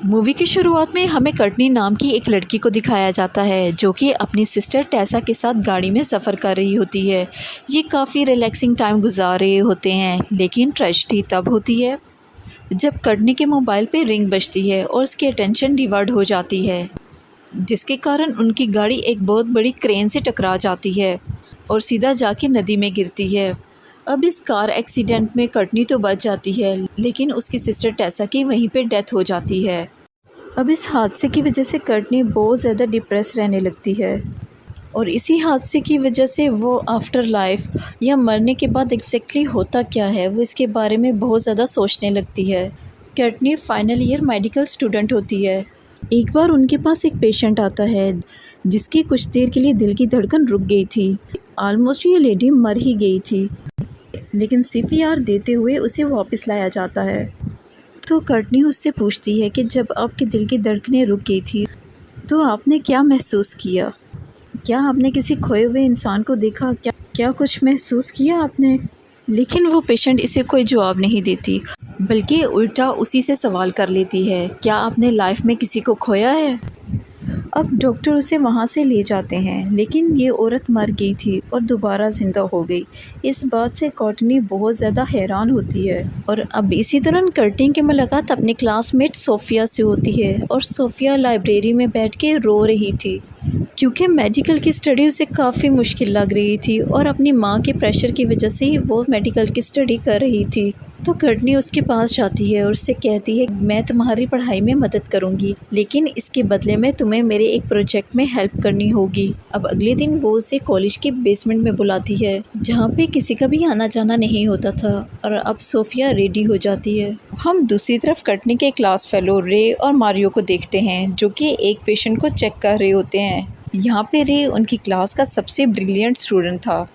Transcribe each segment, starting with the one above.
Movie की शुरुआत में हमें कर्टनी नाम की एक लड़की को दिखाया जाता है जो कि अपनी सिस्टर टेसा के साथ गाड़ी में सफ़र कर रही होती है। ये काफ़ी रिलैक्सिंग टाइम गुजार रहे होते हैं, लेकिन ट्रेजेडी तब होती है जब कर्टनी के मोबाइल पे रिंग बजती है और उसकी अटेंशन डिवर्ट हो जाती है, जिसके कारण उनकी गाड़ी एक बहुत बड़ी क्रेन से टकरा जाती है और सीधा जाके नदी में गिरती है। अब इस कार एक्सीडेंट में कर्टनी तो बच जाती है, लेकिन उसकी सिस्टर टेसा की वहीं पे डेथ हो जाती है। अब इस हादसे की वजह से कर्टनी बहुत ज़्यादा डिप्रेस रहने लगती है और इसी हादसे की वजह से वो आफ्टर लाइफ या मरने के बाद एग्जैक्टली होता क्या है वो इसके बारे में बहुत ज़्यादा सोचने लगती है। Courtney final year medical student होती है। एक बार उनके पास एक पेशेंट आता है जिसकी कुछ देर के लिए दिल की धड़कन रुक गई थी। ऑलमोस्ट ये लेडी मर ही गई थी, लेकिन सीपीआर देते हुए उसे वापस लाया जाता है। तो कर्टनी उससे पूछती है कि जब आपके दिल की धड़कनें रुक गई थी तो आपने क्या महसूस किया? क्या आपने किसी खोए हुए इंसान को देखा? क्या कुछ महसूस किया आपने? लेकिन वो पेशेंट इसे कोई जवाब नहीं देती, बल्कि उल्टा उसी से सवाल कर लेती है, क्या आपने लाइफ में किसी को खोया है? अब डॉक्टर उसे वहाँ से ले जाते हैं, लेकिन ये औरत मर गई थी और दोबारा ज़िंदा हो गई। इस बात से कर्टनी बहुत ज़्यादा हैरान होती है। और अब इसी दौरान कर्टनी की मुलाकात अपने क्लासमेट सोफ़िया से होती है और सोफ़िया लाइब्रेरी में बैठ के रो रही थी क्योंकि मेडिकल की स्टडी उसे काफ़ी मुश्किल लग रही थी और अपनी माँ के प्रेशर की वजह से ही वो मेडिकल की स्टडी कर रही थी। तो कर्टनी उसके पास जाती है और उससे कहती है, मैं तुम्हारी पढ़ाई में मदद करूंगी, लेकिन इसके बदले में तुम्हें मेरे एक प्रोजेक्ट में हेल्प करनी होगी। अब अगले दिन वो उसे कॉलेज के बेसमेंट में बुलाती है जहाँ पे किसी का भी आना जाना नहीं होता था और अब सोफ़िया रेडी हो जाती है। हम दूसरी तरफ कर्टनी के क्लास फेलो रे और मारियो को देखते हैं जो कि एक पेशेंट को चेक कर रहे होते हैं। यहाँ पे रे उनकी क्लास का सबसे ब्रिलियंट स्टूडेंट था।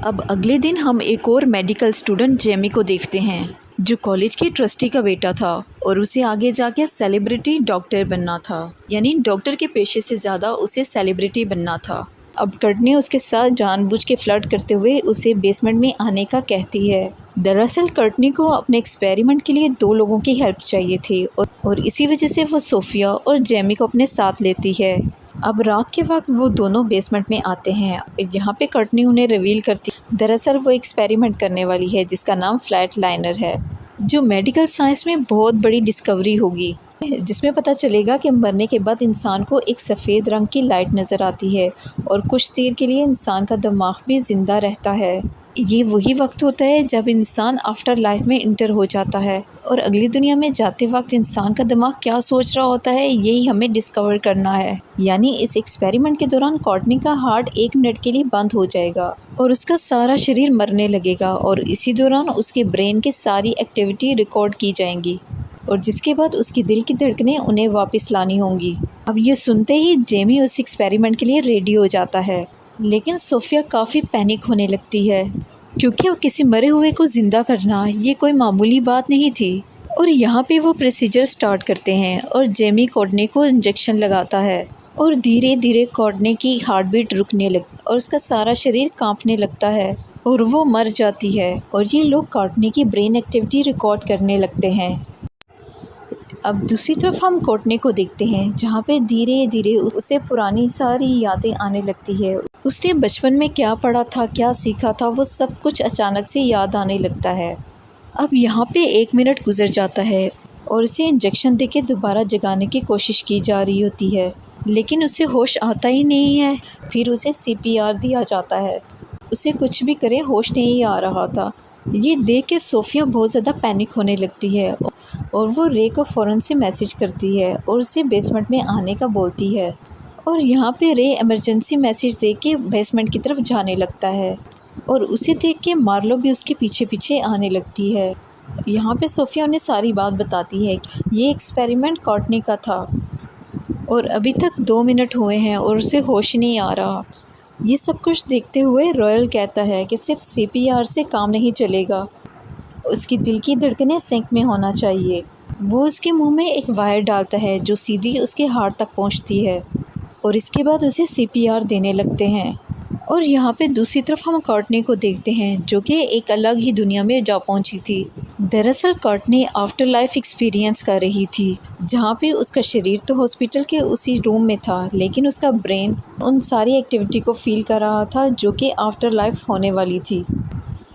अब अगले दिन हम एक और मेडिकल स्टूडेंट जेमी को देखते हैं जो कॉलेज के ट्रस्टी का बेटा था और उसे आगे जाके सेलिब्रिटी डॉक्टर बनना था, यानी डॉक्टर के पेशे से ज़्यादा उसे सेलिब्रिटी बनना था। अब कर्टनी उसके साथ जानबूझ के फ्लर्ट करते हुए उसे बेसमेंट में आने का कहती है। दरअसल कर्टनी को अपने एक्सपेरिमेंट के लिए 2 लोगों की हेल्प चाहिए थी और इसी वजह से वो सोफ़िया और जेमी को अपने साथ लेती है। अब रात के वक्त वो दोनों बेसमेंट में आते हैं। यहाँ पे कर्टनी उन्हें रिवील करती है दरअसल वो एक्सपेरिमेंट करने वाली है जिसका नाम फ्लैट लाइनर है, जो मेडिकल साइंस में बहुत बड़ी डिस्कवरी होगी, जिसमें पता चलेगा कि मरने के बाद इंसान को एक सफ़ेद रंग की लाइट नज़र आती है और कुछ देर के लिए इंसान का दिमाग भी ज़िंदा रहता है। ये वही वक्त होता है जब इंसान आफ्टर लाइफ में इंटर हो जाता है और अगली दुनिया में जाते वक्त इंसान का दिमाग क्या सोच रहा होता है यही हमें डिस्कवर करना है। यानी इस एक्सपेरिमेंट के दौरान कर्टनी का हार्ट 1 मिनट के लिए बंद हो जाएगा और उसका सारा शरीर मरने लगेगा और इसी दौरान उसके ब्रेन की सारी एक्टिविटी रिकॉर्ड की जाएंगी और जिसके बाद उसकी दिल की धड़कनें उन्हें वापस लानी होंगी। अब ये सुनते ही जेमी उस एक्सपेरिमेंट के लिए रेडी हो जाता है, लेकिन सोफ़िया काफ़ी पैनिक होने लगती है क्योंकि किसी मरे हुए को ज़िंदा करना ये कोई मामूली बात नहीं थी। और यहाँ पे वो प्रोसीजर स्टार्ट करते हैं और जेमी कर्टनी को इंजेक्शन लगाता है और धीरे धीरे कर्टनी की हार्ट बीट रुकने लगती और उसका सारा शरीर कांपने लगता है और वो मर जाती है और ये लोग कर्टनी की ब्रेन एक्टिविटी रिकॉर्ड करने लगते हैं। अब दूसरी तरफ हम कर्टनी को देखते हैं जहाँ पे धीरे धीरे उसे पुरानी सारी यादें आने लगती है। उसने बचपन में क्या पढ़ा था, क्या सीखा था, वो सब कुछ अचानक से याद आने लगता है। अब यहाँ पे 1 मिनट गुजर जाता है और उसे इंजेक्शन देके दोबारा जगाने की कोशिश की जा रही होती है, लेकिन उसे होश आता ही नहीं है। फिर उसे सीपीआर दिया जाता है, उसे कुछ भी करे होश नहीं आ रहा था। ये देख के सोफ़िया बहुत ज़्यादा पैनिक होने लगती है और वो रे को फ़ौरन से मैसेज करती है और उसे बेसमेंट में आने का बोलती है और यहाँ पे रे इमरजेंसी मैसेज दे के बेसमेंट की तरफ जाने लगता है और उसे देख के मार्लो भी उसके पीछे पीछे आने लगती है। यहाँ पे सोफ़िया उन्हें सारी बात बताती है कि ये एक्सपेरिमेंट कर्टनी का था और अभी तक 2 मिनट हुए हैं और उसे होश नहीं आ रहा। ये सब कुछ देखते हुए रॉयल कहता है कि सिर्फ सीपीआर से काम नहीं चलेगा, उसकी दिल की धड़कनें सिंक में होना चाहिए। वो उसके मुंह में एक वायर डालता है जो सीधी उसके हार्ट तक पहुंचती है और इसके बाद उसे सीपीआर देने लगते हैं। और यहाँ पे दूसरी तरफ हम कर्टनी को देखते हैं जो कि एक अलग ही दुनिया में जा पहुंची थी। दरअसल कोर्टनी आफ्टर लाइफ एक्सपीरियंस कर रही थी, जहाँ पे उसका शरीर तो हॉस्पिटल के उसी रूम में था, लेकिन उसका ब्रेन उन सारी एक्टिविटी को फील कर रहा था जो कि आफ्टर लाइफ होने वाली थी।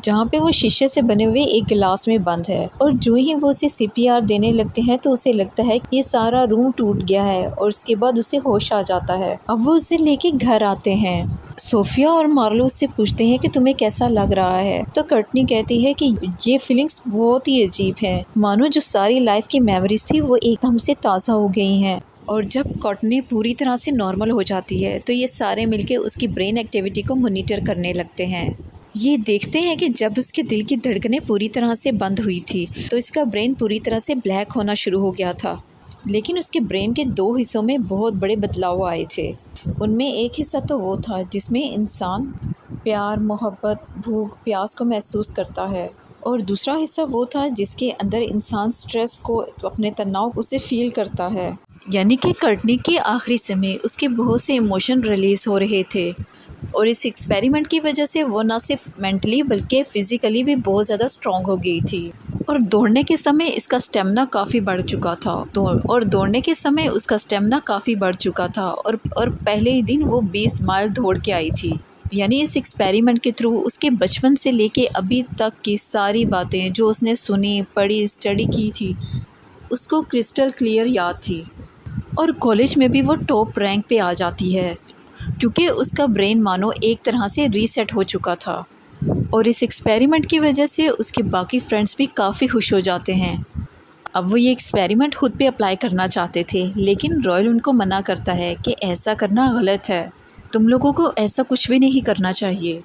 जहाँ पे वो शीशे से बने हुए एक गिलास में बंद है, और जो ही वो उसे सीपीआर देने लगते हैं तो उसे लगता है कि ये सारा रूम टूट गया है, और उसके बाद उसे होश आ जाता है। अब वो उसे लेके घर आते हैं। सोफिया और मार्लो उससे पूछते हैं कि तुम्हें कैसा लग रहा है, तो कर्टनी कहती है कि ये फीलिंग्स बहुत ही अजीब है, मानो जो सारी लाइफ की मेमोरीज थी वो एकदम से ताज़ा हो गई हैं। और जब कॉटनी पूरी तरह से नॉर्मल हो जाती है तो ये सारे मिलके उसकी ब्रेन एक्टिविटी को मॉनिटर करने लगते हैं। ये देखते हैं कि जब उसके दिल की धड़कनें पूरी तरह से बंद हुई थी तो इसका ब्रेन पूरी तरह से ब्लैक होना शुरू हो गया था, लेकिन उसके ब्रेन के दो हिस्सों में बहुत बड़े बदलाव आए थे। उनमें एक हिस्सा तो वो था जिसमें इंसान प्यार, मोहब्बत, भूख, प्यास को महसूस करता है, और दूसरा हिस्सा वो था जिसके अंदर इंसान स्ट्रेस को, अपने तनाव को उसे फील करता है। यानी कि कर्टनी के आखिरी समय उसके बहुत से इमोशन रिलीज़ हो रहे थे, और इस एक्सपेरिमेंट की वजह से वो ना सिर्फ मेंटली बल्कि फ़िज़िकली भी बहुत ज़्यादा स्ट्रॉन्ग हो गई थी। और दौड़ने के समय इसका स्टेमिना काफ़ी बढ़ चुका था, दौड़ने के समय उसका स्टेमिना काफ़ी बढ़ चुका था, और पहले ही दिन वो 20 माइल दौड़ के आई थी। यानी इस एक्सपेरिमेंट के थ्रू उसके बचपन से लेके अभी तक की सारी बातें जो उसने सुनी, पढ़ी, स्टडी की थी, उसको क्रिस्टल क्लियर याद थी। और कॉलेज में भी वो टॉप रैंक पे आ जाती है, क्योंकि उसका ब्रेन मानो एक तरह से रीसेट हो चुका था। और इस एक्सपेरिमेंट की वजह से उसके बाकी फ्रेंड्स भी काफ़ी खुश हो जाते हैं। अब वो ये एक्सपेरिमेंट खुद पे अप्लाई करना चाहते थे, लेकिन रॉयल उनको मना करता है कि ऐसा करना गलत है, तुम लोगों को ऐसा कुछ भी नहीं करना चाहिए।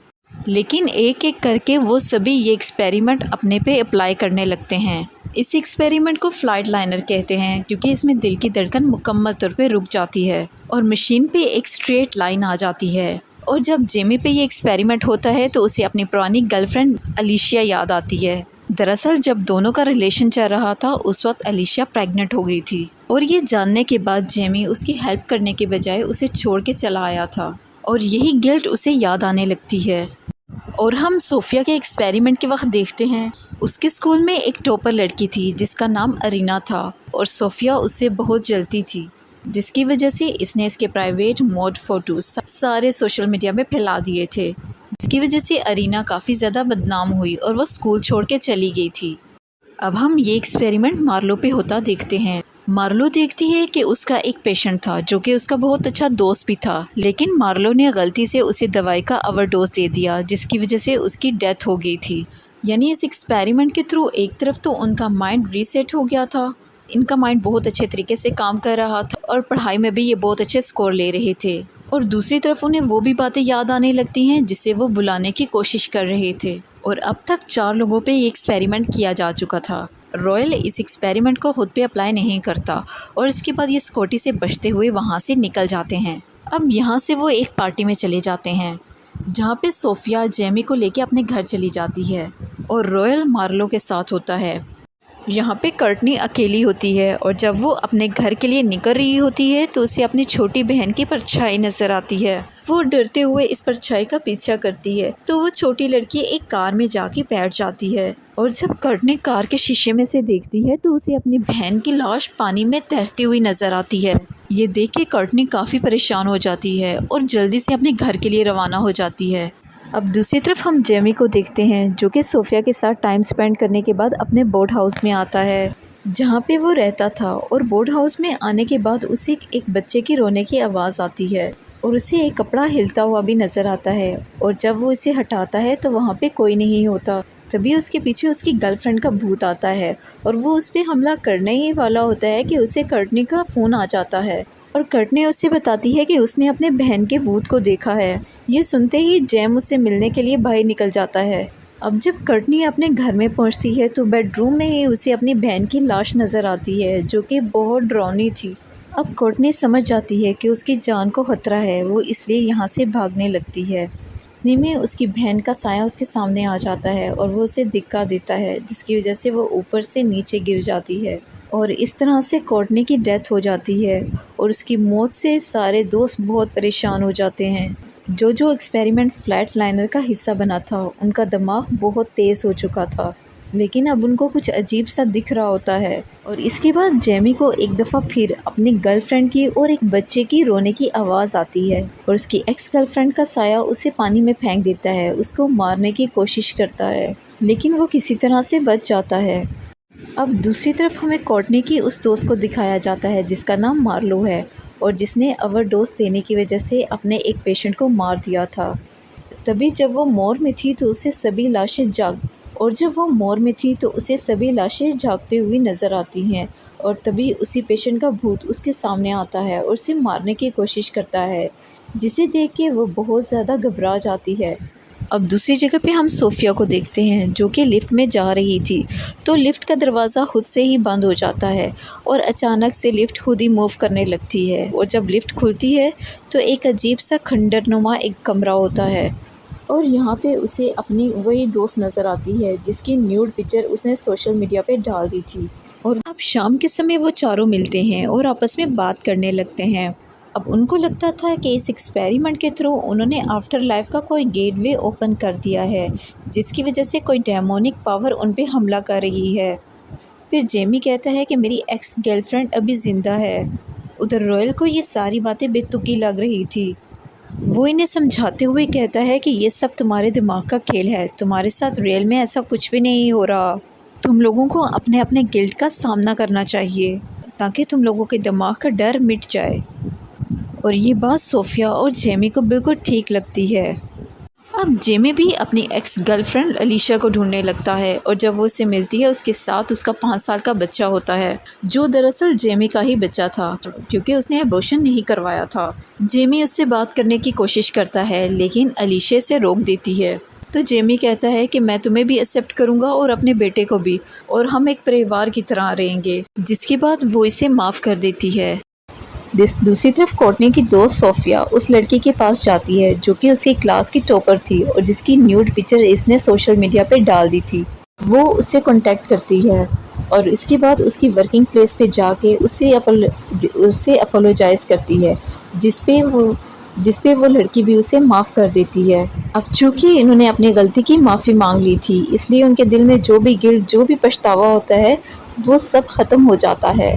लेकिन एक एक करके वो सभी ये एक्सपेरिमेंट अपने पे अप्लाई करने लगते हैं। इस एक्सपेरिमेंट को फ्लाइट लाइनर कहते हैं, क्योंकि इसमें दिल की धड़कन मुकम्मल तौर पे रुक जाती है और मशीन पे एक स्ट्रेट लाइन आ जाती है। और जब जेमी पे ये एक्सपेरिमेंट होता है तो उसे अपनी पुरानी गर्लफ्रेंड अलीशिया याद आती है। दरअसल जब दोनों का रिलेशन चल रहा था उस वक्त अलीशिया प्रेग्नेंट हो गई थी, और ये जानने के बाद जेमी उसकी हेल्प करने के बजाय उसे छोड़ के चला आया था, और यही गिल्ट उसे याद आने लगती है। और हम सोफिया के एक्सपेरिमेंट के वक्त देखते हैं उसके स्कूल में एक टॉपर लड़की थी जिसका नाम अरीना था, और सोफिया उससे बहुत जलती थी, जिसकी वजह से इसने इसके प्राइवेट मोड फ़ोटोज़ सारे सोशल मीडिया में फैला दिए थे, जिसकी वजह से अरीना काफ़ी ज़्यादा बदनाम हुई और वो स्कूल छोड़ के चली गई थी। अब हम ये एक्सपेरिमेंट मार्लो पे होता देखते हैं। मार्लो देखती है कि उसका एक पेशेंट था जो कि उसका बहुत अच्छा दोस्त भी था, लेकिन मार्लो ने गलती से उसे दवाई का ओवरडोज दे दिया, जिसकी वजह से उसकी डेथ हो गई थी। यानी इस एक्सपेरिमेंट के थ्रू एक तरफ तो उनका माइंड रीसेट हो गया था, इनका माइंड बहुत अच्छे तरीके से काम कर रहा था और पढ़ाई में भी ये बहुत अच्छे स्कोर ले रहे थे, और दूसरी तरफ उन्हें वो भी बातें याद आने लगती हैं जिसे वो भुलाने की कोशिश कर रहे थे। और अब तक 4 लोगों पे ये एक्सपेरिमेंट किया जा चुका था। रॉयल इस एक्सपेरिमेंट को खुद पे अप्लाई नहीं करता, और इसके बाद ये स्कॉटी से बचते हुए वहाँ से निकल जाते हैं। अब यहाँ से वो एक पार्टी में चले जाते हैं जहाँ पे सोफिया जेमी को लेके अपने घर चली जाती है, और रॉयल मार्लो के साथ होता है। यहाँ पे कर्टनी अकेली होती है, और जब वो अपने घर के लिए निकल रही होती है तो उसे अपनी छोटी बहन की परछाई नज़र आती है। वो डरते हुए इस परछाई का पीछा करती है, तो वो छोटी लड़की एक कार में जाके बैठ जाती है, और जब कर्टनी कार के शीशे में से देखती है तो उसे अपनी बहन की लाश पानी में तैरती हुई नज़र आती है। ये देख के कर्टनी काफ़ी परेशान हो जाती है और जल्दी से अपने घर के लिए रवाना हो जाती है। अब दूसरी तरफ हम जेमी को देखते हैं जो कि सोफिया के साथ टाइम स्पेंड करने के बाद अपने बोर्ड हाउस में आता है जहाँ पे वो रहता था, और बोर्ड हाउस में आने के बाद उसे एक बच्चे की रोने की आवाज़ आती है, और उसे एक कपड़ा हिलता हुआ भी नज़र आता है, और जब वो इसे हटाता है तो वहाँ पे कोई नहीं होता। तभी उसके पीछे उसकी गर्लफ्रेंड का भूत आता है, और वो उस पर हमला करने ही वाला होता है कि उसे कर्टनी का फ़ोन आ जाता है, और कर्टनी उससे बताती है कि उसने अपने बहन के भूत को देखा है। ये सुनते ही जैम उससे मिलने के लिए बाहर निकल जाता है। अब जब कर्टनी अपने घर में पहुंचती है तो बेडरूम में ही उसे अपनी बहन की लाश नज़र आती है जो कि बहुत डरावनी थी। अब कर्टनी समझ जाती है कि उसकी जान को खतरा है, वो इसलिए यहाँ से भागने लगती है। इतने में उसकी बहन का साया उसके सामने आ जाता है और वो उसे धक्का देता है, जिसकी वजह से वो ऊपर से नीचे गिर जाती है, और इस तरह से कोर्टनी की डेथ हो जाती है। और उसकी मौत से सारे दोस्त बहुत परेशान हो जाते हैं। जो एक्सपेरिमेंट फ्लैट लाइनर का हिस्सा बना था उनका दिमाग बहुत तेज़ हो चुका था। लेकिन अब उनको कुछ अजीब सा दिख रहा होता है। और इसके बाद जेमी को एक दफ़ा फिर अपनी गर्लफ्रेंड की और एक बच्चे की रोने की आवाज़ आती है और उसकी एक्स गर्लफ्रेंड का साया उसे पानी में फेंक देता है, उसको मारने की कोशिश करता है, लेकिन वो किसी तरह से बच जाता है। अब दूसरी तरफ हमें कोर्टनी की उस दोस्त को दिखाया जाता है जिसका नाम मार्लो है और जिसने ओवरडोज देने की वजह से अपने एक पेशेंट को मार दिया था। तभी जब वो मोर में थी तो उसे सभी लाशें जागते हुए नज़र आती हैं और तभी उसी पेशेंट का भूत उसके सामने आता है और उसे मारने की कोशिश करता है, जिसे देख के वो बहुत ज़्यादा घबरा जाती है। अब दूसरी जगह पे हम सोफिया को देखते हैं जो कि लिफ्ट में जा रही थी, तो लिफ्ट का दरवाज़ा खुद से ही बंद हो जाता है और अचानक से लिफ्ट खुद ही मूव करने लगती है और जब लिफ्ट खुलती है तो एक अजीब सा खंडरनुमा एक कमरा होता है और यहाँ पे उसे अपनी वही दोस्त नज़र आती है जिसकी न्यूड पिक्चर उसने सोशल मीडिया पे डाल दी थी। और अब शाम के समय वो चारों मिलते हैं और आपस में बात करने लगते हैं। अब उनको लगता था कि इस एक्सपेरिमेंट के थ्रू उन्होंने आफ्टर लाइफ का कोई गेटवे ओपन कर दिया है जिसकी वजह से कोई डेमोनिक पावर उन पे हमला कर रही है। फिर जेमी कहता है कि मेरी एक्स गर्लफ्रेंड अभी ज़िंदा है। उधर रॉयल को ये सारी बातें बेतुकी लग रही थी। वो इन्हें समझाते हुए कहता है कि ये सब तुम्हारे दिमाग का खेल है, तुम्हारे साथ रियल में ऐसा कुछ भी नहीं हो रहा। तुम लोगों को अपने अपने गिल्ट का सामना करना चाहिए ताकि तुम लोगों के दिमाग का डर मिट जाए। और ये बात सोफिया और जेमी को बिल्कुल ठीक लगती है। अब जेमी भी अपनी एक्स गर्लफ्रेंड अलीशा को ढूंढने लगता है और जब वो उससे मिलती है उसके साथ उसका 5 साल का बच्चा होता है जो दरअसल जेमी का ही बच्चा था क्योंकि उसने अबॉर्शन नहीं करवाया था। जेमी उससे बात करने की कोशिश करता है लेकिन अलीशा से रोक देती है। तो जेमी कहता है कि मैं तुम्हें भी एक्सेप्ट करूंगा और अपने बेटे को भी, और हम एक परिवार की तरह रहेंगे, जिसके बाद वो इसे माफ़ कर देती है। दूसरी तरफ कोर्टनी की दोस्त सोफिया उस लड़की के पास जाती है जो कि उसकी क्लास की टॉपर थी और जिसकी न्यूड पिक्चर इसने सोशल मीडिया पे डाल दी थी। वो उससे कांटेक्ट करती है और इसके बाद उसकी वर्किंग प्लेस पे जाके उससे अपोलोजाइज़ करती है, जिस पे वो लड़की भी उसे माफ़ कर देती है। अब चूँकि इन्होंने अपनी गलती की माफ़ी मांग ली थी इसलिए उनके दिल में जो भी गिल्ट, जो भी पछतावा होता है वो सब ख़त्म हो जाता है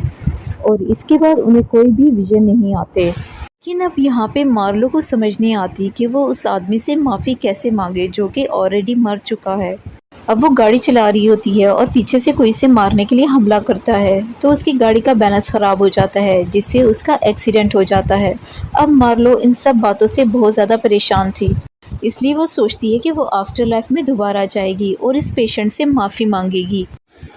और इसके बाद उन्हें कोई भी विजन नहीं आते। लेकिन अब यहाँ पे मार्लो को समझ नहीं आती कि वो उस आदमी से माफ़ी कैसे मांगे जो कि ऑलरेडी मर चुका है। अब वो गाड़ी चला रही होती है और पीछे से कोई से मारने के लिए हमला करता है तो उसकी गाड़ी का बैलेंस ख़राब हो जाता है जिससे उसका एक्सीडेंट हो जाता है। अब मार्लो इन सब बातों से बहुत ज़्यादा परेशान थी, इसलिए वो सोचती है कि वो आफ्टर लाइफ में दोबारा जाएगी और इस पेशेंट से माफ़ी मांगेगी,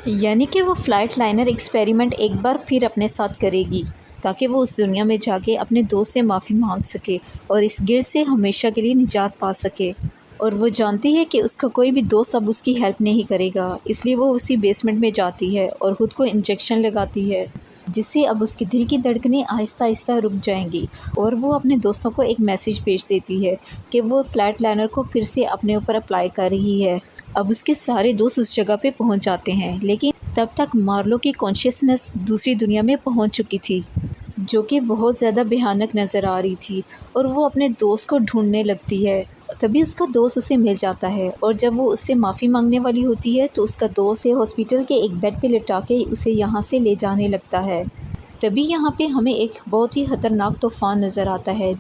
यानी कि वो फ़्लाइट लाइनर एक्सपेरिमेंट एक बार फिर अपने साथ करेगी ताकि वो उस दुनिया में जाके अपने दोस्त से माफ़ी मांग सके और इस गिल्ट से हमेशा के लिए निजात पा सके। और वो जानती है कि उसका कोई भी दोस्त अब उसकी हेल्प नहीं करेगा, इसलिए वो उसी बेसमेंट में जाती है और ख़ुद को इंजेक्शन लगाती है जिससे अब उसके दिल की धड़कनें आहिस्ता आहिस्ता रुक जाएंगी और वो अपने दोस्तों को एक मैसेज भेज देती है कि वो फ्लैट लाइनर को फिर से अपने ऊपर अप्लाई कर रही है। अब उसके सारे दोस्त उस जगह पे पहुंच जाते हैं लेकिन तब तक मार्लो की कॉन्शियसनेस दूसरी दुनिया में पहुंच चुकी थी जो कि बहुत ज़्यादा भयानक नज़र आ रही थी और वो अपने दोस्त को ढूंढने लगती है। तभी उसका दोस्त उसे मिल जाता है और जब वो उससे माफ़ी मांगने वाली होती है तो उसका दोस्त हॉस्पिटल के एक बेड पे लिटा के उसे यहाँ से ले जाने लगता है। तभी यहाँ पे हमें एक बहुत ही ख़तरनाक तूफ़ान नज़र आता है।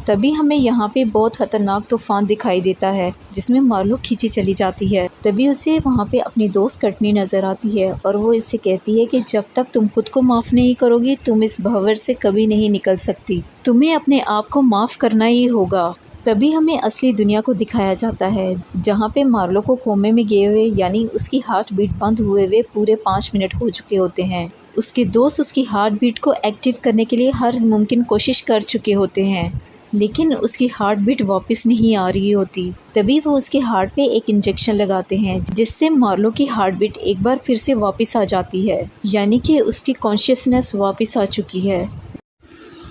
तभी हमें यहाँ पे बहुत ख़तरनाक तूफ़ान दिखाई देता है जिसमें मार्लो खींची चली जाती है। तभी उसे वहाँ पे अपनी दोस्त कटनी नज़र आती है और वो इससे कहती है कि जब तक तुम खुद को माफ़ नहीं करोगी तुम इस भंवर से कभी नहीं निकल सकती, तुम्हें अपने आप को माफ़ करना ही होगा। तभी हमें असली दुनिया को दिखाया जाता है जहाँ पे मार्लो को कोमे में गए हुए, यानी उसकी हार्ट बीट बंद हुए हुए पूरे 5 मिनट हो चुके होते हैं। उसके दोस्त उसकी हार्ट बीट को एक्टिव करने के लिए हर मुमकिन कोशिश कर चुके होते हैं लेकिन उसकी हार्ट बीट वापस नहीं आ रही होती। तभी वो उसके हार्ट पे एक इंजेक्शन लगाते हैं जिससे मार्लो की हार्ट बीट एक बार फिर से वापस आ जाती है, यानी कि उसकी कॉन्शियसनेस वापस आ चुकी है।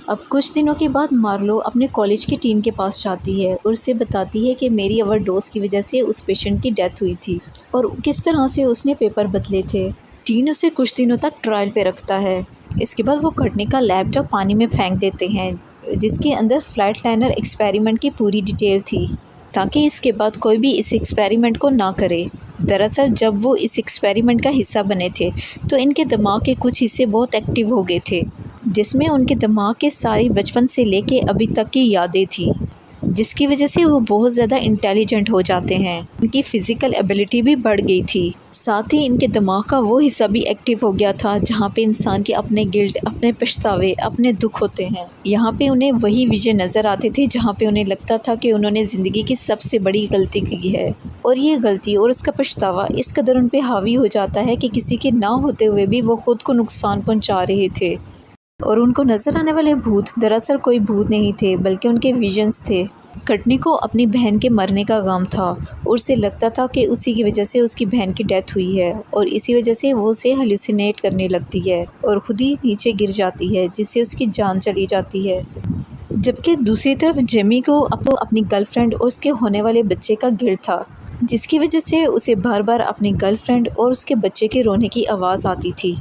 अब कुछ दिनों के बाद मार्लो अपने कॉलेज की टीम के पास जाती है और उससे बताती है कि मेरी ओवरडोज की वजह से उस पेशेंट की डेथ हुई थी और किस तरह से उसने पेपर बदले थे। टीन उसे कुछ दिनों तक ट्रायल पे रखता है। इसके बाद वो कटनी का लैपटॉप पानी में फेंक देते हैं जिसके अंदर फ्लाइट लाइनर एक्सपेरिमेंट की पूरी डिटेल थी ताकि इसके बाद कोई भी इस एक्सपेरिमेंट को ना करे। दरअसल जब वो इस एक्सपेरिमेंट का हिस्सा बने थे तो इनके दिमाग के कुछ हिस्से बहुत एक्टिव हो गए थे, जिसमें उनके दिमाग के सारी बचपन से लेके अभी तक की यादें थी, जिसकी वजह से वो बहुत ज़्यादा इंटेलिजेंट हो जाते हैं। उनकी फ़िज़िकल एबिलिटी भी बढ़ गई थी। साथ ही इनके दिमाग का वो हिस्सा भी एक्टिव हो गया था जहाँ पे इंसान के अपने गिल्ट, अपने पछतावे, अपने दुख होते हैं। यहाँ पे उन्हें वही विजन नज़र आते थे जहाँ पे उन्हें लगता था कि उन्होंने ज़िंदगी की सबसे बड़ी गलती की है, और ये गलती और उसका पछतावा इस कदर उन पे हावी हो जाता है कि किसी के ना होते हुए भी वो ख़ुद को नुकसान पहुँचा रहे थे। और उनको नज़र आने वाले भूत दरअसल कोई भूत नहीं थे, बल्कि उनके विजन्स थे। कटनी को अपनी बहन के मरने का गम था और उसे लगता था कि उसी की वजह से उसकी बहन की डेथ हुई है, और इसी वजह से वो उसे हेलुसिनेट करने लगती है और खुद ही नीचे गिर जाती है, जिससे उसकी जान चली जाती है। जबकि दूसरी तरफ जेमी को अपनी गर्लफ्रेंड और उसके होने वाले बच्चे का गिल्ट था, जिसकी वजह से उसे बार बार अपनी गर्लफ्रेंड और उसके बच्चे के रोने की आवाज़ आती थी।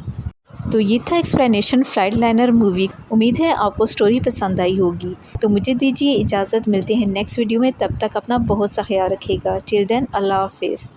तो ये था एक्सप्लेनेशन फ्लाइटलाइनर मूवी। उम्मीद है आपको स्टोरी पसंद आई होगी। तो मुझे दीजिए इजाज़त, मिलते हैं नेक्स्ट वीडियो में। तब तक अपना बहुत सा ख्याल रखिएगा। टिल देन अल्लाह हाफिज़।